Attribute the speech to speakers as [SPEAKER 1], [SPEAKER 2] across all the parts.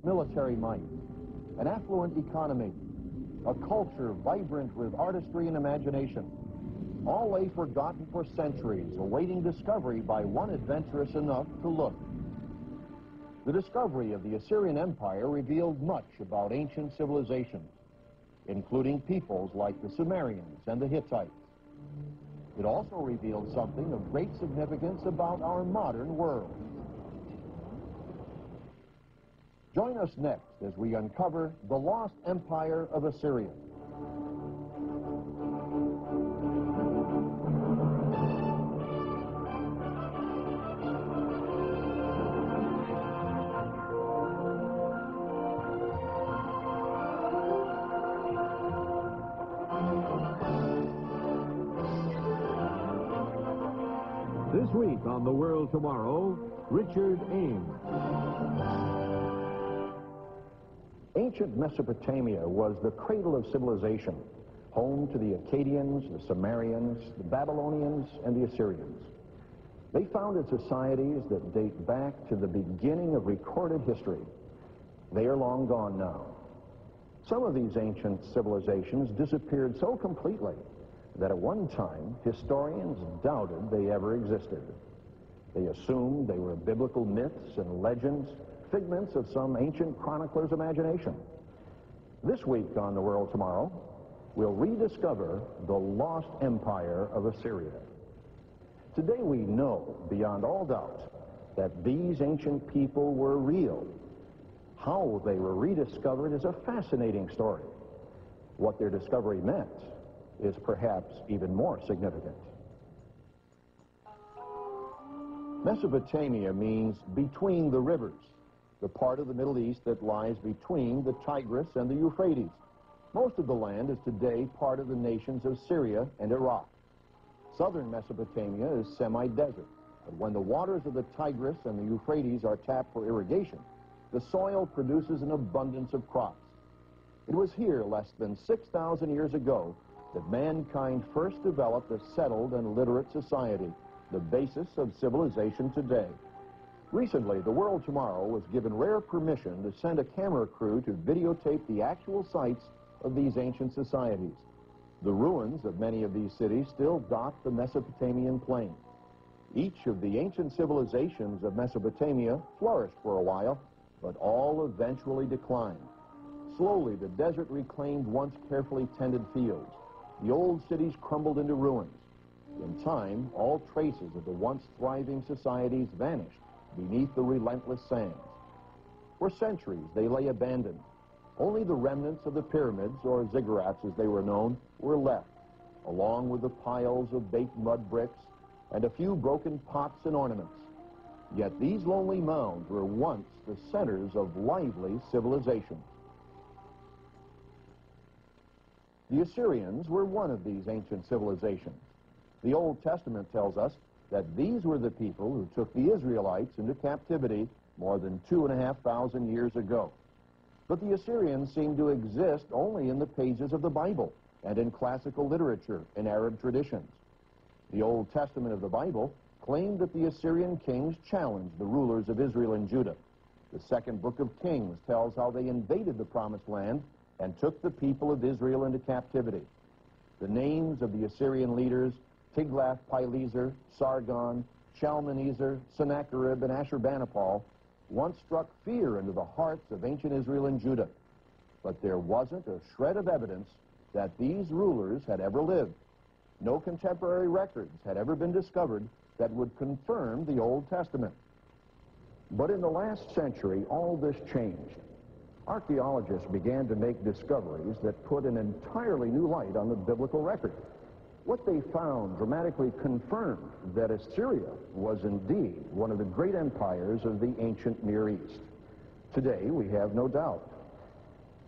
[SPEAKER 1] military might, an affluent economy, a culture vibrant with artistry and imagination. All lay forgotten for centuries, awaiting discovery by one adventurous enough to look. The discovery of the Assyrian Empire revealed much about ancient civilizations, including peoples like the Sumerians and the Hittites. It also revealed something of great significance about our modern world. Join us next as we uncover the lost empire of Assyria.
[SPEAKER 2] This week on The World Tomorrow, Richard Ames.
[SPEAKER 1] Ancient Mesopotamia was the cradle of civilization, home to the Akkadians, the Sumerians, the Babylonians, and the Assyrians. They founded societies that date back to the beginning of recorded history. They are long gone now. Some of these ancient civilizations disappeared so completely that at one time historians doubted they ever existed. They assumed they were biblical myths and legends, figments of some ancient chronicler's imagination. This week on The World Tomorrow, we'll rediscover the lost empire of Assyria. Today we know beyond all doubt that these ancient people were real. How they were rediscovered is a fascinating story. What their discovery meant is perhaps even more significant. Mesopotamia means between the rivers, the part of the Middle East that lies between the Tigris and the Euphrates. Most of the land is today part of the nations of Syria and Iraq. Southern Mesopotamia is semi-desert, but when the waters of the Tigris and the Euphrates are tapped for irrigation, the soil produces an abundance of crops. It was here less than 6,000 years ago that mankind first developed a settled and literate society, the basis of civilization today. Recently, The World Tomorrow was given rare permission to send a camera crew to videotape the actual sites of these ancient societies. The ruins of many of these cities still dot the Mesopotamian plain. Each of the ancient civilizations of Mesopotamia flourished for a while, but all eventually declined. Slowly, the desert reclaimed once carefully tended fields. The old cities crumbled into ruins. In time, all traces of the once thriving societies vanished beneath the relentless sands. For centuries, they lay abandoned. Only the remnants of the pyramids, or ziggurats as they were known, were left, along with the piles of baked mud bricks and a few broken pots and ornaments. Yet these lonely mounds were once the centers of lively civilization. The Assyrians were one of these ancient civilizations. The Old Testament tells us that these were the people who took the Israelites into captivity more than 2,500 years ago. But the Assyrians seem to exist only in the pages of the Bible and in classical literature and Arab traditions. The Old Testament of the Bible claimed that the Assyrian kings challenged the rulers of Israel and Judah. The second book of Kings tells how they invaded the Promised Land and took the people of Israel into captivity. The names of the Assyrian leaders, Tiglath-Pileser, Sargon, Shalmaneser, Sennacherib, and Ashurbanipal, once struck fear into the hearts of ancient Israel and Judah. But there wasn't a shred of evidence that these rulers had ever lived. No contemporary records had ever been discovered that would confirm the Old Testament. But in the last century, all this changed. Archaeologists began to make discoveries that put an entirely new light on the biblical record. What they found dramatically confirmed that Assyria was indeed one of the great empires of the ancient Near East. Today, we have no doubt.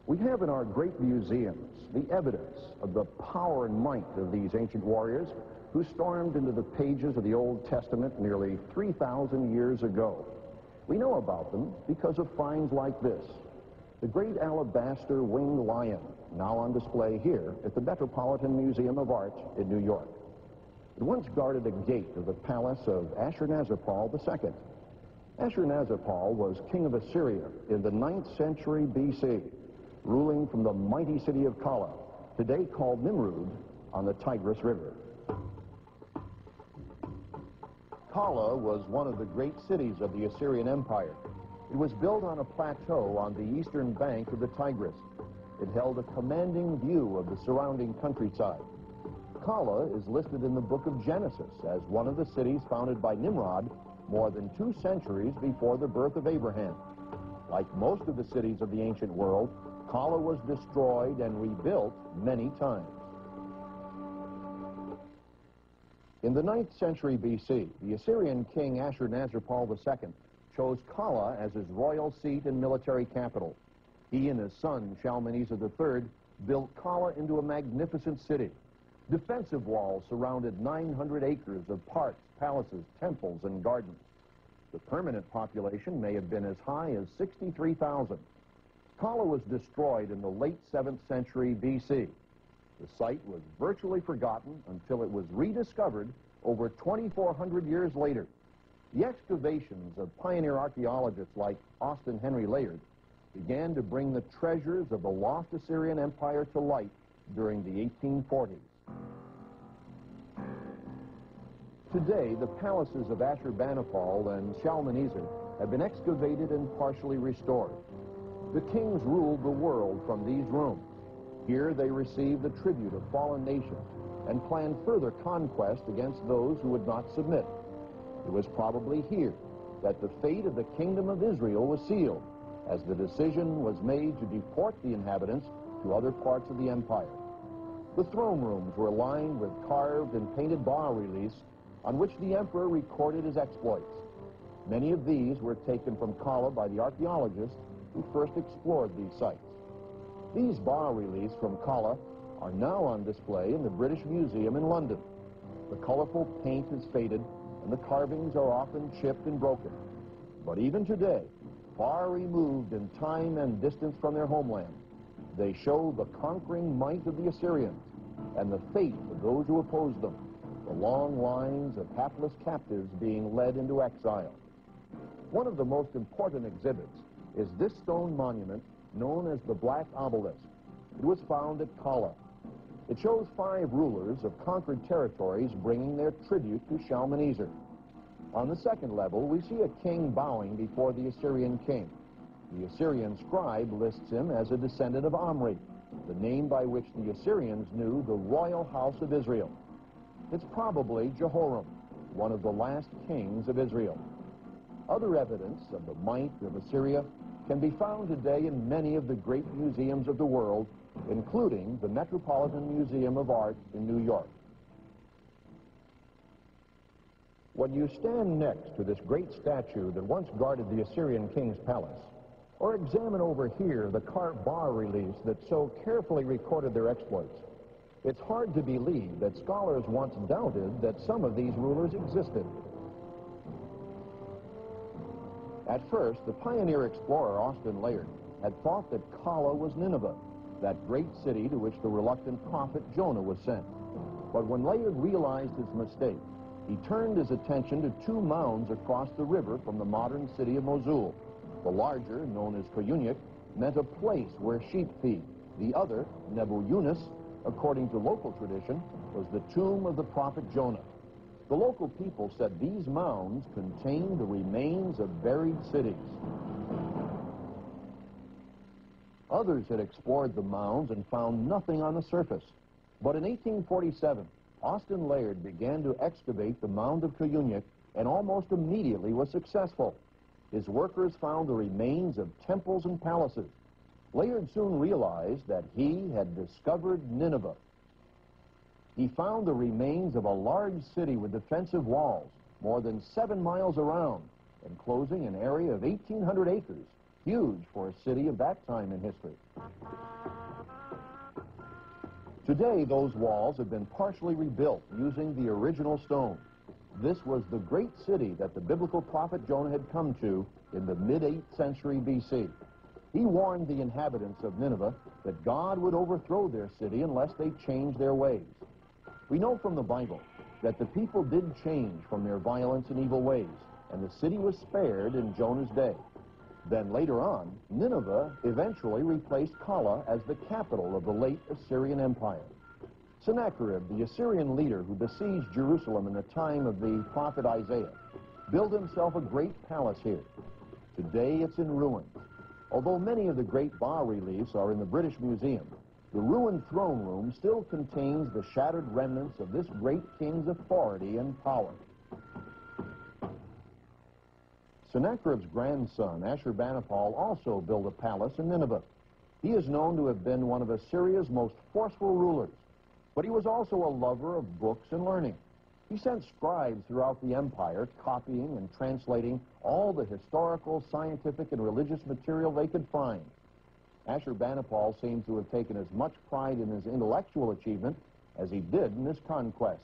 [SPEAKER 1] We have in our great museums the evidence of the power and might of these ancient warriors who stormed into the pages of the Old Testament nearly 3,000 years ago. We know about them because of finds like this. The great alabaster winged lion, now on display here at the Metropolitan Museum of Art in New York. It once guarded a gate of the palace of Ashurnazirpal II. Ashurnazarpal was king of Assyria in the 9th century BC, ruling from the mighty city of Kala, today called Nimrud, on the Tigris River. Kala was one of the great cities of the Assyrian Empire. It was built on a plateau on the eastern bank of the Tigris. It held a commanding view of the surrounding countryside. Kala is listed in the book of Genesis as one of the cities founded by Nimrod more than 2 centuries before the birth of Abraham. Like most of the cities of the ancient world, Kala was destroyed and rebuilt many times. In the 9th century BC, the Assyrian king Ashurnazarpal II chose Kala as his royal seat and military capital. He and his son, Shalmaneser III, built Kala into a magnificent city. Defensive walls surrounded 900 acres of parks, palaces, temples, and gardens. The permanent population may have been as high as 63,000. Kala was destroyed in the late 7th century BC. The site was virtually forgotten until it was rediscovered over 2,400 years later. The excavations of pioneer archaeologists like Austin Henry Layard began to bring the treasures of the lost Assyrian Empire to light during the 1840s. Today, the palaces of Ashurbanipal and Shalmaneser have been excavated and partially restored. The kings ruled the world from these rooms. Here they received the tribute of fallen nations and planned further conquest against those who would not submit. It was probably here that the fate of the kingdom of Israel was sealed, as the decision was made to deport the inhabitants to other parts of the empire. The throne rooms were lined with carved and painted bas-reliefs on which the emperor recorded his exploits. Many of these were taken from Kala by the archaeologists who first explored these sites. These bas-reliefs from Kala are now on display in the British Museum in London. The colorful paint is faded and the carvings are often chipped and broken. But even today, far removed in time and distance from their homeland, they show the conquering might of the Assyrians and the fate of those who opposed them, the long lines of hapless captives being led into exile. One of the most important exhibits is this stone monument known as the Black Obelisk. It was found at Kala. It shows 5 rulers of conquered territories bringing their tribute to Shalmaneser. On the second level, we see a king bowing before the Assyrian king. The Assyrian scribe lists him as a descendant of Omri, the name by which the Assyrians knew the royal house of Israel. It's probably Jehoram, one of the last kings of Israel. Other evidence of the might of Assyria can be found today in many of the great museums of the world, including the Metropolitan Museum of Art in New York. When you stand next to this great statue that once guarded the Assyrian king's palace, or examine over here the carved bas-reliefs that so carefully recorded their exploits, it's hard to believe that scholars once doubted that some of these rulers existed. At first, the pioneer explorer Austin Layard had thought that Kala was Nineveh, that great city to which the reluctant prophet Jonah was sent. But when Layard realized his mistake, he turned his attention to 2 mounds across the river from the modern city of Mosul. The larger, known as Koyunyak, meant a place where sheep feed. The other, Nebu Yunus, according to local tradition, was the tomb of the prophet Jonah. The local people said these mounds contained the remains of buried cities. Others had explored the mounds and found nothing on the surface. But in 1847, Austin Layard began to excavate the mound of Koyunyak and almost immediately was successful. His workers found the remains of temples and palaces. Layard soon realized that he had discovered Nineveh. He found the remains of a large city with defensive walls, more than 7 miles around, enclosing an area of 1,800 acres, huge for a city of that time in history. Today, those walls have been partially rebuilt using the original stone. This was the great city that the biblical prophet Jonah had come to in the mid-8th century BC. He warned the inhabitants of Nineveh that God would overthrow their city unless they changed their ways. We know from the Bible that the people did change from their violence and evil ways, and the city was spared in Jonah's day. Then later on, Nineveh eventually replaced Kala as the capital of the late Assyrian Empire. Sennacherib, the Assyrian leader who besieged Jerusalem in the time of the prophet Isaiah, built himself a great palace here. Today it's in ruins. Although many of the great bas-reliefs are in the British Museum, the ruined throne room still contains the shattered remnants of this great king's authority and power. Sennacherib's grandson, Ashurbanipal, also built a palace in Nineveh. He is known to have been one of Assyria's most forceful rulers, but he was also a lover of books and learning. He sent scribes throughout the empire, copying and translating all the historical, scientific, and religious material they could find. Ashurbanipal seems to have taken as much pride in his intellectual achievement as he did in his conquests.